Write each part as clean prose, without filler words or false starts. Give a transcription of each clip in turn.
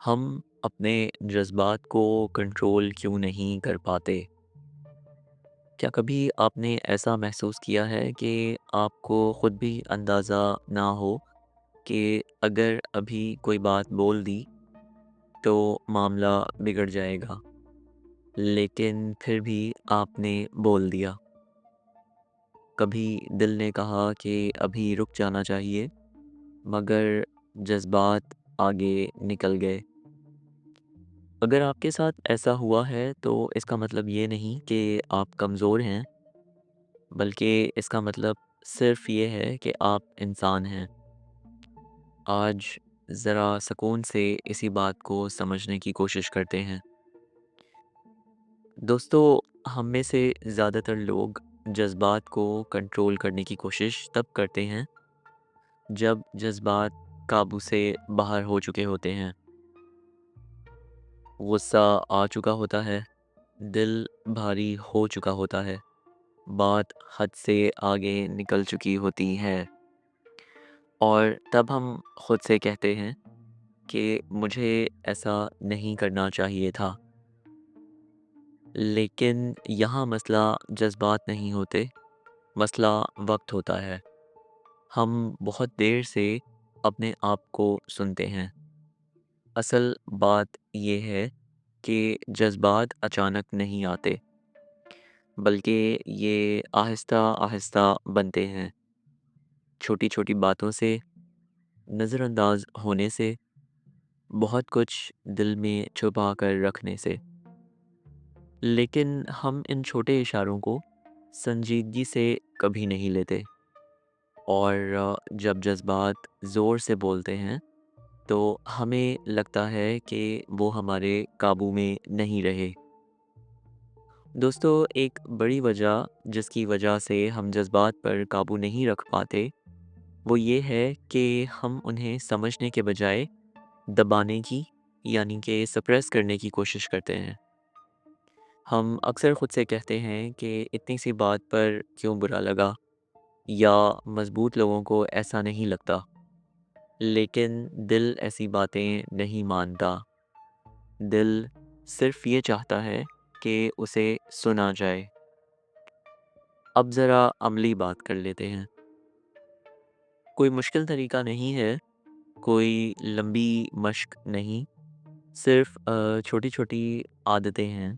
ہم اپنے جذبات کو کنٹرول کیوں نہیں کر پاتے؟ کیا کبھی آپ نے ایسا محسوس کیا ہے کہ آپ کو خود بھی اندازہ نہ ہو کہ اگر ابھی کوئی بات بول دی تو معاملہ بگڑ جائے گا، لیکن پھر بھی آپ نے بول دیا؟ کبھی دل نے کہا کہ ابھی رک جانا چاہیے، مگر جذبات آگے نکل گئے۔ اگر آپ کے ساتھ ایسا ہوا ہے تو اس کا مطلب یہ نہیں کہ آپ کمزور ہیں، بلکہ اس کا مطلب صرف یہ ہے کہ آپ انسان ہیں۔ آج ذرا سکون سے اسی بات کو سمجھنے کی کوشش کرتے ہیں۔ دوستو، ہم میں سے زیادہ تر لوگ جذبات کو کنٹرول کرنے کی کوشش تب کرتے ہیں جب جذبات قابو سے باہر ہو چکے ہوتے ہیں، غصہ آ چکا ہوتا ہے، دل بھاری ہو چکا ہوتا ہے، بات حد سے آگے نکل چکی ہوتی ہے، اور تب ہم خود سے کہتے ہیں کہ مجھے ایسا نہیں کرنا چاہیے تھا۔ لیکن یہاں مسئلہ جذبات نہیں ہوتے، مسئلہ وقت ہوتا ہے۔ ہم بہت دیر سے اپنے آپ کو سنتے ہیں۔ اصل بات یہ ہے کہ جذبات اچانک نہیں آتے، بلکہ یہ آہستہ آہستہ بنتے ہیں، چھوٹی چھوٹی باتوں سے، نظر انداز ہونے سے، بہت کچھ دل میں چھپا کر رکھنے سے۔ لیکن ہم ان چھوٹے اشاروں کو سنجیدگی سے کبھی نہیں لیتے، اور جب جذبات زور سے بولتے ہیں تو ہمیں لگتا ہے کہ وہ ہمارے قابو میں نہیں رہے۔ دوستو، ایک بڑی وجہ جس کی وجہ سے ہم جذبات پر قابو نہیں رکھ پاتے وہ یہ ہے کہ ہم انہیں سمجھنے کے بجائے دبانے کی، یعنی کہ سپریس کرنے کی کوشش کرتے ہیں۔ ہم اکثر خود سے کہتے ہیں کہ اتنی سی بات پر کیوں برا لگا، یا مضبوط لوگوں کو ایسا نہیں لگتا، لیکن دل ایسی باتیں نہیں مانتا۔ دل صرف یہ چاہتا ہے کہ اسے سنا جائے۔ اب ذرا عملی بات کر لیتے ہیں۔ کوئی مشکل طریقہ نہیں ہے، کوئی لمبی مشق نہیں، صرف چھوٹی چھوٹی عادتیں ہیں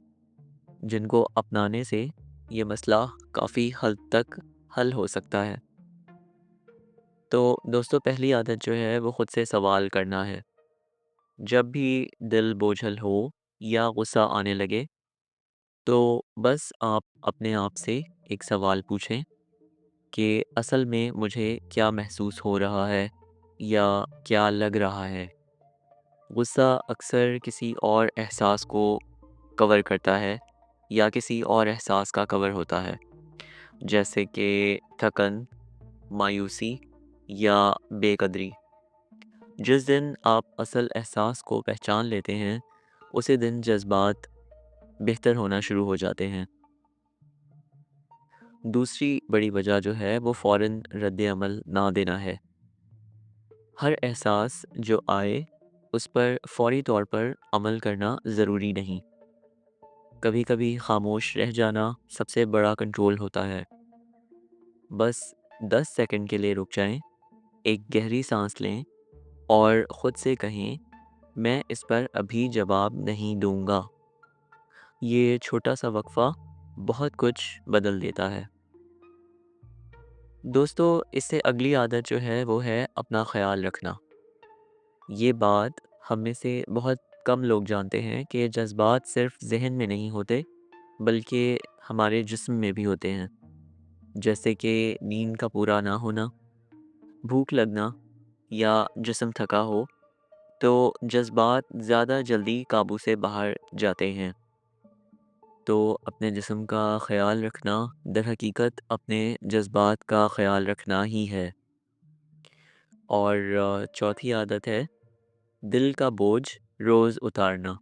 جن کو اپنانے سے یہ مسئلہ کافی حد تک حل ہو سکتا ہے۔ تو دوستو، پہلی عادت جو ہے وہ خود سے سوال کرنا ہے۔ جب بھی دل بوجھل ہو یا غصہ آنے لگے تو بس آپ اپنے آپ سے ایک سوال پوچھیں کہ اصل میں مجھے کیا محسوس ہو رہا ہے یا کیا لگ رہا ہے۔ غصہ اکثر کسی اور احساس کو کور کرتا ہے، یا کسی اور احساس کا کور ہوتا ہے، جیسے کہ تھکن، مایوسی یا بے قدری۔ جس دن آپ اصل احساس کو پہچان لیتے ہیں اسی دن جذبات بہتر ہونا شروع ہو جاتے ہیں۔ دوسری بڑی وجہ جو ہے وہ فوراً رد عمل نہ دینا ہے۔ ہر احساس جو آئے اس پر فوری طور پر عمل کرنا ضروری نہیں۔ کبھی کبھی خاموش رہ جانا سب سے بڑا کنٹرول ہوتا ہے۔ بس 10 سیکنڈ کے لیے رک جائیں، ایک گہری سانس لیں اور خود سے کہیں میں اس پر ابھی جواب نہیں دوں گا۔ یہ چھوٹا سا وقفہ بہت کچھ بدل دیتا ہے۔ دوستو، اس سے اگلی عادت جو ہے وہ ہے اپنا خیال رکھنا۔ یہ بات ہم میں سے بہت کم لوگ جانتے ہیں کہ جذبات صرف ذہن میں نہیں ہوتے، بلکہ ہمارے جسم میں بھی ہوتے ہیں، جیسے کہ نیند کا پورا نہ ہونا، بھوک لگنا، یا جسم تھکا ہو تو جذبات زیادہ جلدی قابو سے باہر جاتے ہیں۔ تو اپنے جسم کا خیال رکھنا در حقیقت اپنے جذبات کا خیال رکھنا ہی ہے۔ اور چوتھی عادت ہے دل کا بوجھ روز اتارنا۔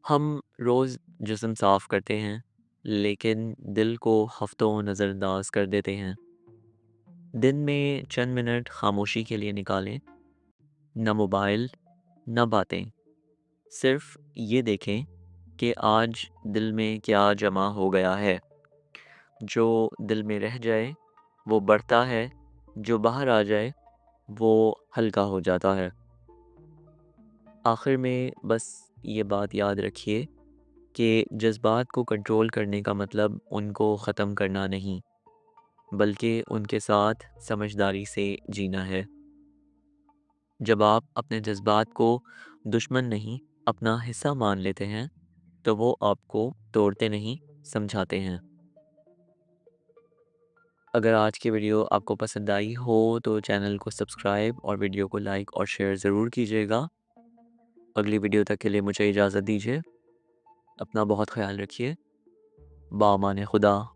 ہم روز جسم صاف کرتے ہیں، لیکن دل کو ہفتوں نظر انداز کر دیتے ہیں۔ دن میں چند منٹ خاموشی کے لیے نکالیں، نہ موبائل، نہ باتیں، صرف یہ دیکھیں کہ آج دل میں کیا جمع ہو گیا ہے۔ جو دل میں رہ جائے وہ بڑھتا ہے، جو باہر آ جائے وہ ہلکا ہو جاتا ہے۔ آخر میں بس یہ بات یاد رکھیے کہ جذبات کو کنٹرول کرنے کا مطلب ان کو ختم کرنا نہیں، بلکہ ان کے ساتھ سمجھداری سے جینا ہے۔ جب آپ اپنے جذبات کو دشمن نہیں اپنا حصہ مان لیتے ہیں تو وہ آپ کو توڑتے نہیں، سمجھاتے ہیں۔ اگر آج کی ویڈیو آپ کو پسند آئی ہو تو چینل کو سبسکرائب اور ویڈیو کو لائک اور شیئر ضرور کیجیے گا۔ اگلی ویڈیو تک کے لیے مجھے اجازت دیجیے۔ اپنا بہت خیال رکھیے۔ بامان خدا۔